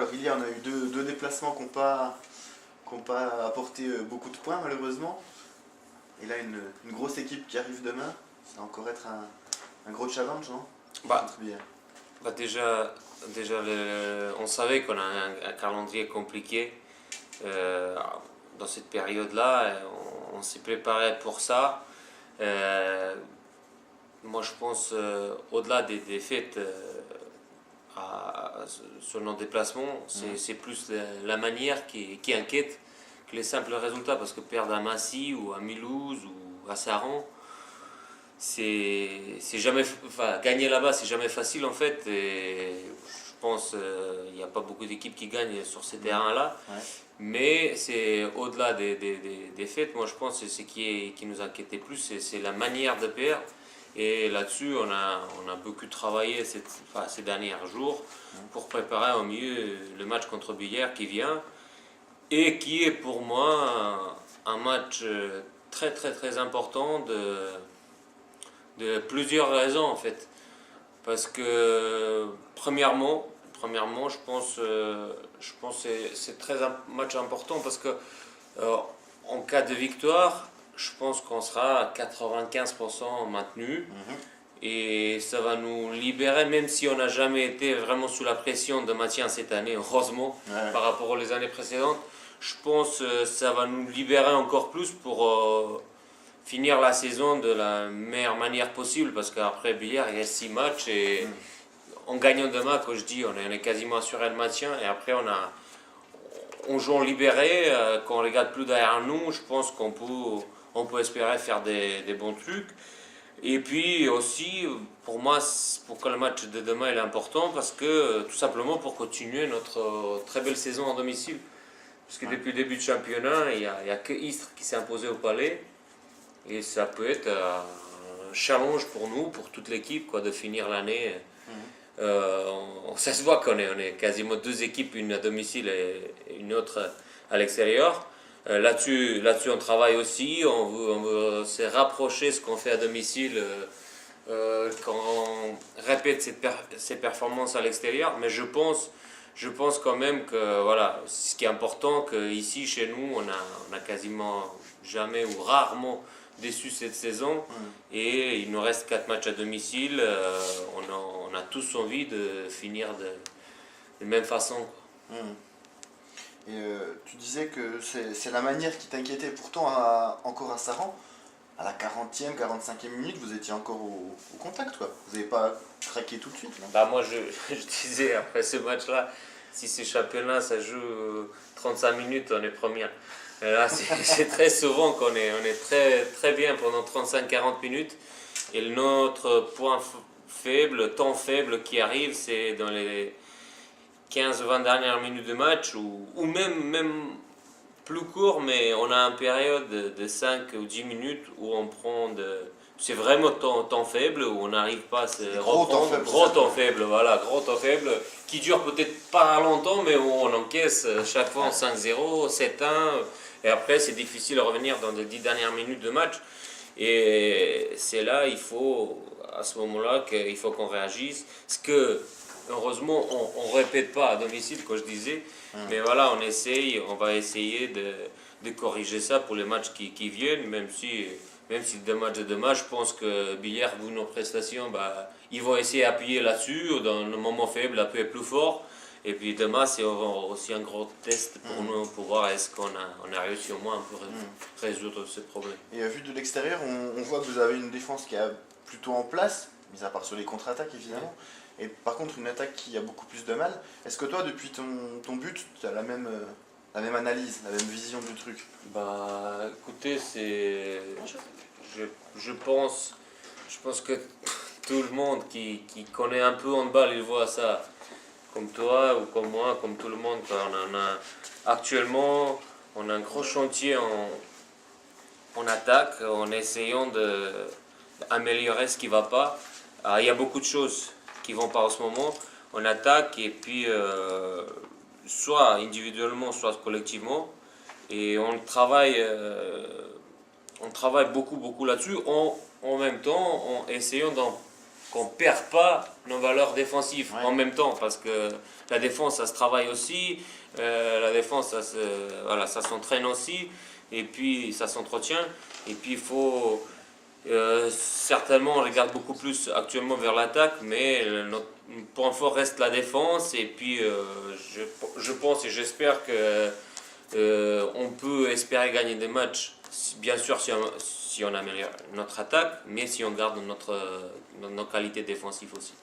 Alors hier, on a eu deux déplacements qui n'ont pas apporté beaucoup de points malheureusement. Et là, une grosse équipe qui arrive demain, ça va encore être un gros challenge, non? Bah, Contre Bière. déjà on savait qu'on a un calendrier compliqué dans cette période-là. On s'est préparé pour ça. Moi, je pense, au-delà des défaites sur nos déplacements, c'est plus la manière qui inquiète que les simples résultats. Parce que perdre à Massy ou à Mulhouse ou à Saran, c'est jamais, enfin, gagner là-bas, c'est jamais facile en fait. Et je pense il n'y a pas beaucoup d'équipes qui gagnent sur ces terrains-là. Ouais. Mais c'est au-delà des faits, moi je pense que c'est ce qui nous inquiétait plus, c'est la manière de perdre. Et là-dessus, on a beaucoup travaillé ces derniers jours pour préparer au mieux le match contre Billère qui vient et qui est pour moi un match très très très important de plusieurs raisons en fait. Parce que premièrement je pense que c'est très un match important parce que en cas de victoire, je pense qu'on sera à 95% maintenu. Et ça va nous libérer, même si on n'a jamais été vraiment sous la pression de maintien cette année, heureusement, par rapport aux années précédentes. Je pense que ça va nous libérer encore plus pour finir la saison de la meilleure manière possible, parce qu'après Billard, il y a 6 matchs et en gagnant demain, comme je dis, on est quasiment assuré le maintien. Et après, on joue en libéré, quand on ne regarde plus derrière nous, je pense qu'on peut espérer faire des bons trucs. Et puis aussi, pour moi, pourquoi le match de demain est important, parce que tout simplement pour continuer notre très belle saison en domicile. Parce que depuis le début du championnat, il n'y a que Istres qui s'est imposé au Palais. Et ça peut être un challenge pour nous, pour toute l'équipe, quoi, de finir l'année. Ça se voit qu'on est quasiment 2 équipes, une à domicile et une autre à l'extérieur. Là-dessus, on travaille aussi, on veut se rapprocher de ce qu'on fait à domicile quand on répète ces performances à l'extérieur. Mais je pense quand même que voilà, ce qui est important, qu'ici chez nous, on a quasiment jamais ou rarement déçu cette saison. Et il nous reste 4 matchs à domicile. On a tous envie de finir de la même façon, quoi. Et tu disais que c'est la manière qui t'inquiétait. Pourtant, encore à Saran, à la 40e, 45e minute, vous étiez encore au contact, quoi. Vous n'avez pas craqué tout de suite, là. Bah moi, je disais après ce match-là, si ce championnat, ça joue 35 minutes, on est première. Et là, c'est très souvent qu'on est très, très bien pendant 35-40 minutes. Et notre point faible, temps faible qui arrive, c'est dans les 15-20 dernières minutes de match, ou même plus court, mais on a une période de 5 ou 10 minutes où on prend c'est vraiment temps faible, où on n'arrive pas à se reprendre. Gros temps faible, qui dure peut-être pas longtemps, mais où on encaisse chaque fois en 5-0, 7-1, et après c'est difficile de revenir dans les 10 dernières minutes de match. Et c'est là, à ce moment-là, qu'il faut qu'on réagisse. Ce que, heureusement, on ne répète pas à domicile, comme je disais. Mais voilà, on va essayer de corriger ça pour les matchs qui viennent, même si 2 matchs de demain, je pense que Billard, vu nos prestations, ils vont essayer d'appuyer là-dessus, dans le moment faible, appuyer plus fort. Et puis demain, c'est aussi un gros test pour nous, pour voir est-ce qu'on a réussi au moins un peu résoudre ce problème. Et vu de l'extérieur, on voit que vous avez une défense qui est plutôt en place, mis à part sur les contre-attaques évidemment. Et par contre, une attaque qui a beaucoup plus de mal. Est-ce que toi, depuis ton but, tu as la même analyse, la même vision du truc? Bah, écoutez, je pense que tout le monde qui connaît un peu handball, il voit ça. Comme toi ou comme moi, comme tout le monde. Actuellement, on a un gros chantier en attaque, en essayant d'améliorer ce qui ne va pas. Alors, il y a beaucoup de choses qui ne vont pas en ce moment. On attaque et puis soit individuellement, soit collectivement. Et on travaille beaucoup là-dessus, en même temps en essayant qu'on ne perd pas nos valeurs défensives Ouais. en même temps, parce que la défense, ça se travaille aussi, la défense, ça s'entraîne aussi, et puis ça s'entretient, et puis il faut... certainement, on regarde beaucoup plus actuellement vers l'attaque, mais notre point fort reste la défense, et puis je pense et j'espère que on peut espérer gagner des matchs, bien sûr si on améliore notre attaque, mais si on garde nos qualités défensives aussi.